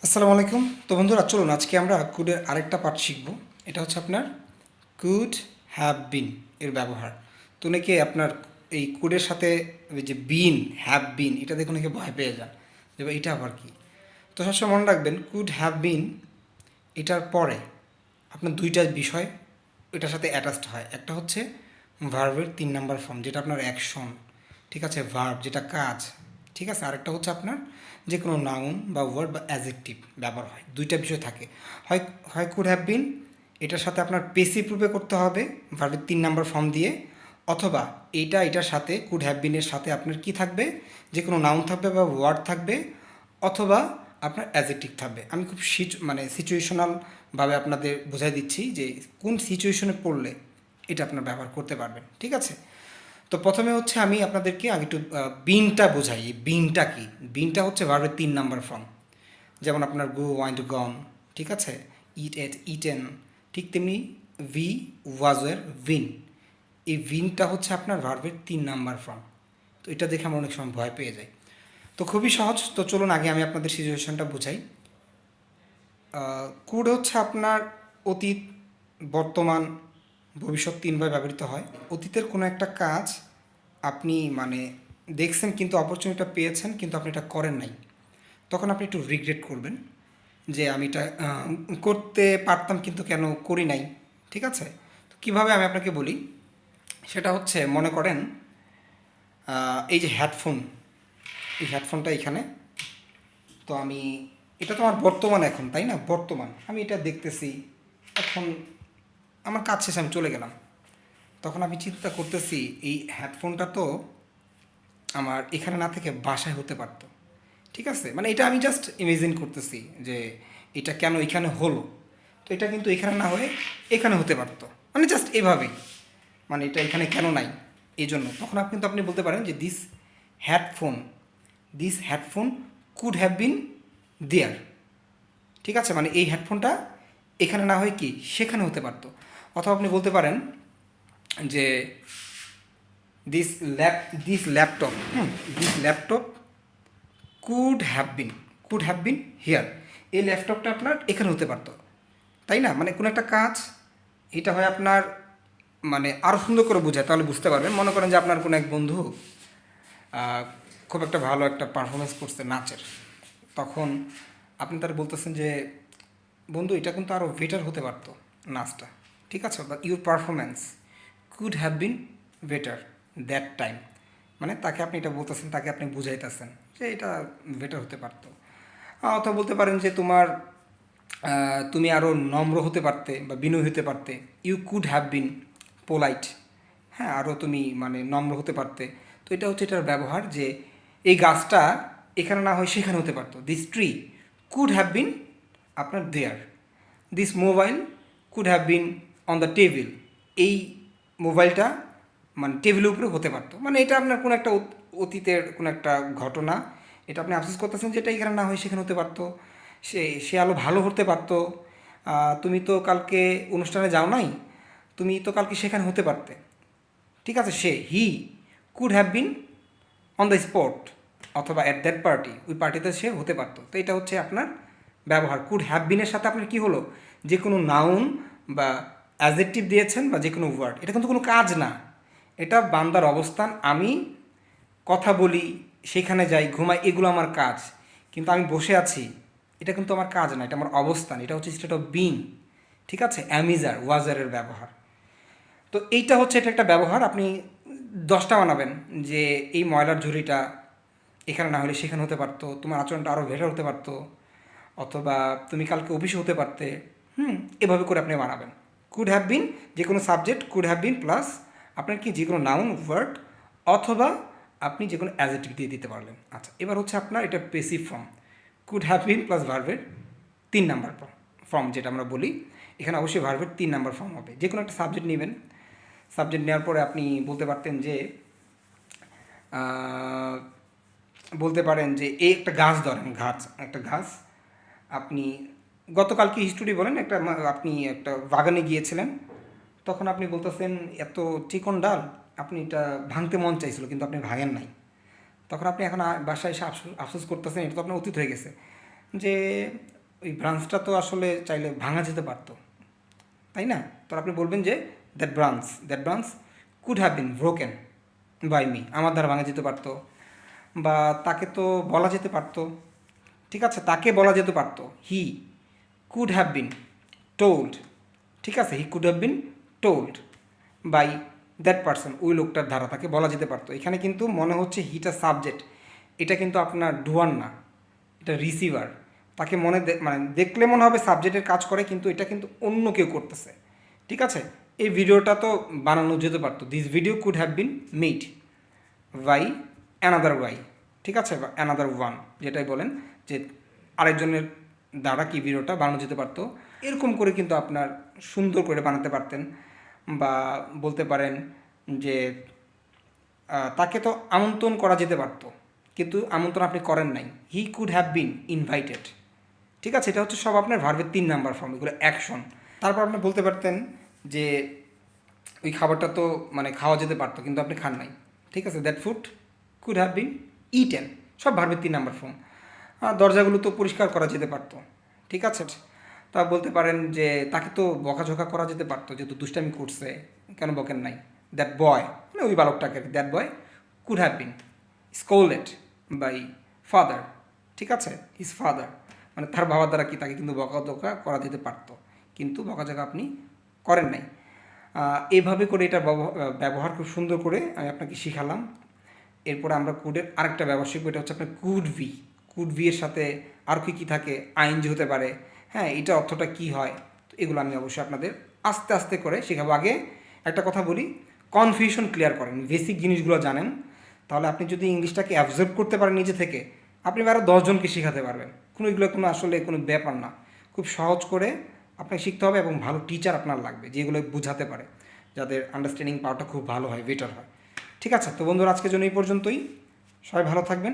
আসসালামু আলাইকুম। তো বন্ধুরা, চলুন আজকে আমরা কুডের আরেকটা পার্ট শিখব। এটা হচ্ছে আপনার কুড হ্যাভ বিন এর ব্যবহার। তো অনেকে আপনার এই কুডের সাথে ওই যে বিন, হ্যাভ বিন, এটা দেখে অনেকে ভয় পেয়ে যান যে ভাই এটা আবার কি। তো সবসময় মনে রাখবেন, কুড হ্যাভ বিন এটার পরে আপনার দুইটা বিষয় এটার সাথে অ্যাটাচড হয়। একটা হচ্ছে ভার্বের 3 নাম্বার ফর্ম, যেটা আপনার অ্যাকশন, ঠিক আছে, ভার্ব যেটা কাজ, ঠিক আছে। আরেকটা হচ্ছে আপনার যে কোনো নাউন বা ওয়ার্ড বা অ্যাজেক্টিভ ব্যবহার হয়। দুইটা বিষয় থাকে, হয় হয় কুড হ্যাভ বিন এটার সাথে আপনার পেসিভ রূপে করতে হবে ভার্বের 3 নাম্বার ফর্ম দিয়ে, অথবা এটার সাথে কুড হ্যাভ বিনের সাথে আপনার কি থাকবে, যে কোনো নাউন থাকবে বা ওয়ার্ড থাকবে, অথবা আপনার অ্যাজেক্টিভ থাকবে। আমি খুব সিচুয়েশনালভাবে আপনাদের বোঝাই দিচ্ছি যে কোন সিচুয়েশনে পড়লে এটা আপনার ব্যবহার করতে পারবেন, ঠিক আছে। তো প্রথমে হচ্ছে আমি আপনাদেরকে আগে একটু বিনটা বোঝাই। এই বিনটা কি? বিনটা হচ্ছে ভার্বের 3 নাম্বার ফর্ম। যেমন আপনার গো, ওয়ান্ট, গন, ঠিক আছে, ইট, এট, ইটেন, ঠিক তেমনি ভি, ওয়াজের, উইন। এই উইনটা হচ্ছে আপনার ভার্বের 3 নাম্বার ফর্ম। তো এটা দেখে আমরা অনেক সময় ভয় পেয়ে যাই। তো খুবই সহজ। তো চলুন আগে আমি আপনাদের সিচুয়েশনটা বোঝাই। কুড হচ্ছে আপনার অতীত, বর্তমান, ভবিষ্যৎ 3 ভাবে ব্যবহৃত হয়। অতীতের কোনো একটা কাজ আপনি মানে দেখছেন, কিন্তু অপরচুনিটিটা পেয়েছেন, কিন্তু আপনি এটা করেন নাই, তখন আপনি একটু রিগ্রেট করবেন যে আমি এটা করতে পারতাম কিন্তু কেন করি নাই, ঠিক আছে। তো কীভাবে আমি আপনাকে বলি, সেটা হচ্ছে মনে করেন এই যে হেডফোন, এই হেডফোনটা এখানে, তো আমি এটা তো আমার বর্তমান এখন, তাই না, বর্তমান আমি এটা দেখতেছি। এখন আমার কাজ শেষে আমি চলে গেলাম, তখন আমি চিন্তা করতেছি এই হেডফোনটা তো আমার এখানে না থেকে বাসায় হতে পারতো, ঠিক আছে। মানে এটা আমি জাস্ট ইমেজিন করতেছি যে এটা কেন এখানে হলো। তো এটা কিন্তু এখানে না হয়ে এখানে হতে পারতো, মানে জাস্ট এভাবেই, মানে এটা এখানে কেন নাই, এই জন্য। তখন আপনি বলতে পারেন যে headphone this headphone could have been there, ঠিক আছে। মানে এই হেডফোনটা এখানে না হয়ে কি সেখানে হতে পারতো। অথবা আপনি বলতে পারেন যে this lap this laptop this laptop could have bin here. এই ল্যাপটপটা আপনার এখানে হতে পারতো, তাই না। মানে কোনো একটা কাজ, এটা হয় আপনার মানে আরও সুন্দর করে বোঝায়, তাহলে বুঝতে পারবেন। মনে করেন যে আপনার কোনো এক বন্ধু আহ, খুব একটা ভালো একটা পারফরমেন্স করছে নাচের, তখন আপনি তার বলতেছেন যে বন্ধু এটা কিন্তু আরও বেটার হতে পারতো নাচটা, ঠিক আছে, বা your performance could have bin better that time. মানে তাকে আপনি এটা বলতেছেন, তাকে আপনি বুঝাইতেছেন যে এটা বেটার হতে পারতো। অথবা বলতে পারেন যে তুমি আরও নম্র হতে পারতে বা বিনয়ী হতে পারতে, you could have been polite. হ্যাঁ, আরও তুমি মানে নম্র হতে পারতে। তো এটা হচ্ছে এটার ব্যবহার, যে এই গাছটা এখানে না হয় সেখানে হতে পারতো, this tree could have been আপনার there, this mobile could have been on the table. এই মোবাইলটা মানে টেবিলের উপরে হতে পারতো। মানে এটা আপনার কোনো একটা অতীতের কোনো একটা ঘটনা, এটা আপনি আফসোস করতেছেন যেটা এখানে না হয় সেখানে হতে পারতো। সে আলো ভালো হতে পারতো। তুমি তো কালকে অনুষ্ঠানে যাও নাই, তুমি তো কালকে সেখানে হতে পারতে, ঠিক আছে। He could have been on the spot, অথবা অ্যাট দ্যাট পার্টি, ওই পার্টিতে সে হতে পারতো। তো এটা হচ্ছে আপনার ব্যবহার। কুড হ্যাভ বিনের সাথে আপনার কী হলো, যে কোনো নাউন বা অ্যাজেক্টিভ দিয়েছেন বা যে কোনো ওয়ার্ড, এটা কিন্তু কোনো কাজ না, এটা বান্দার অবস্থান। আমি কথা বলি, সেখানে যাই, ঘুমাই, এগুলো আমার কাজ। কিন্তু আমি বসে আছি, এটা কিন্তু আমার কাজ না, এটা আমার অবস্থান। এটা হচ্ছে স্টেট অফ বিং, ঠিক আছে। অ্যামিজার, ওয়াজারের ব্যবহার। তো এইটা হচ্ছে এটা একটা ব্যবহার। আপনি 10টা বানাবেন যে এই ময়লার ঝুড়িটা এখানে না হলে সেখানে হতে পারতো, তোমার আচরণটা আরও বেটার হতে পারতো, অথবা তুমি কালকে অফিসে হতে পারতে। এভাবে করে আপনি বানাবেন। কুড হ্যাভ বিন, যে কোনো subject could have been plus আপনার কি যে কোনো নাউন ওয়ার্ড, অথবা আপনি যে কোনো অ্যাজেক্টিভ দিয়ে দিতে পারলেন। আচ্ছা, এবার হচ্ছে আপনার এটা passive form, could have been plus ভার্বের 3 নাম্বার ফর্ম, যেটা আমরা বলি। এখানে অবশ্যই ভার্বের 3 নাম্বার ফর্ম হবে। যে কোনো একটা সাবজেক্ট নেবেন, সাবজেক্ট নেওয়ার পরে আপনি বলতে পারতেন যে আহ, বলতে পারেন যে এই একটা গাছ ধরেন, একটা গাছ আপনি গতকালকে হিস্টোরি বলেন, আপনি একটা বাগানে গিয়েছিলেন, তখন আপনি বলতেছেন এত চিকন ডাল, আপনি এটা ভাঙতে মন চাইছিল কিন্তু আপনি ভাঙেন নাই। তখন আপনি এখন বাসায় এসে আফসোস করতেছেন, এটা তো আপনার অতীত হয়ে গেছে। যে ওই ব্রাঞ্চটা তো আসলে চাইলে ভাঙা যেতে পারতো, তাই না? তো আপনি বলবেন যে that branch could have been broken by me, আমার দ্বারা ভাঙা যেতে পারতো। বা তাকে তো বলা যেতে পারতো, ঠিক আছে, তাকে বলা যেতে পারতো, he could have been told, ঠিক আছে, he could have been told by that person, ওই লোকটার দ্বারা তাকে বলা যেতে পারতো। এখানে কিন্তু মনে হচ্ছে হিটা সাবজেক্ট, এটা কিন্তু আপনার ডুয়ার না, এটা রিসিভার। তাকে মানে দেখলে মনে হবে সাবজেক্টের কাজ করে, কিন্তু এটা কিন্তু অন্য কেউ করতেছে, ঠিক আছে। এই ভিডিওটা তো বানানো যেতে পারতো, this video could have been made by another way, ঠিক আছে, বা অ্যানাদার ওয়ান, যেটাই বলেন, যে আরেকজনের দ্বারা কি ভিডিওটা বানানো যেতে পারতো। এরকম করে কিন্তু আপনার সুন্দর করে বানাতে পারতেন। বা বলতে পারেন যে তাকে তো আমন্ত্রণ করা যেতে পারতো, কিন্তু আমন্ত্রণ আপনি করেন নাই, he could have been invited, ঠিক আছে। এটা হচ্ছে সব আপনার ভার্বের 3 নাম্বার ফর্ম, এগুলো অ্যাকশন। তারপর আপনি বলতে পারতেন যে ওই খাবারটা তো মানে খাওয়া যেতে পারতো কিন্তু আপনি খান নাই, ঠিক আছে, that food could have been eaten, সব ভার্বের 3 নাম্বার ফর্ম। দরজাগুলো তো পরিষ্কার করা যেতে পারতো, ঠিক আছে। তা বলতে পারেন যে তাকে তো বকাঝকা করা যেতে পারতো, যেহেতু দুষ্টামি করছে, কেন বকেন নাই, দ্যাট বয়, মানে ওই বালকটাকে, that boy could have been scolded by father, ঠিক আছে, হিজ ফাদার, মানে তার বাবার দ্বারা কি তাকে কিন্তু বকাঝকা করা যেতে পারতো, কিন্তু বকাঝকা আপনি করেন নাই। এইভাবে করে এটা ব্যবহার খুব সুন্দর করে আমি আপনাকে শিখালাম। এরপরে আমরা কুডের আরেকটা ব্যবহার শিখবো, এটা হচ্ছে আপনার কুড ভি এর সাথে আর কি কী থাকে, আইএনজি হতে পারে, হ্যাঁ, এটা অর্থটা কী হয়, তো এগুলো আমি অবশ্যই আপনাদের আস্তে আস্তে করে শেখাবো। আগে একটা কথা বলি, কনফিউশন ক্লিয়ার করেন, বেসিক জিনিসগুলো জানেন, তাহলে আপনি যদি ইংলিশটাকে অ্যাবজর্ব করতে পারেন নিজে থেকে, আপনি আরও 10 জনকে শেখাতে পারবেন। এগুলো কোনো আসলে কোনো ব্যাপার না, খুব সহজ করে আপনাকে শিখতে হবে, এবং ভালো টিচার আপনার লাগবে যেগুলো বোঝাতে পারে, যাদের আন্ডারস্ট্যান্ডিং পাওয়ারটা খুব ভালো হয়, বেটার হয়, ঠিক আছে। তো বন্ধুরা, আজকের জন্য এই পর্যন্তই, সবাই ভালো থাকবেন।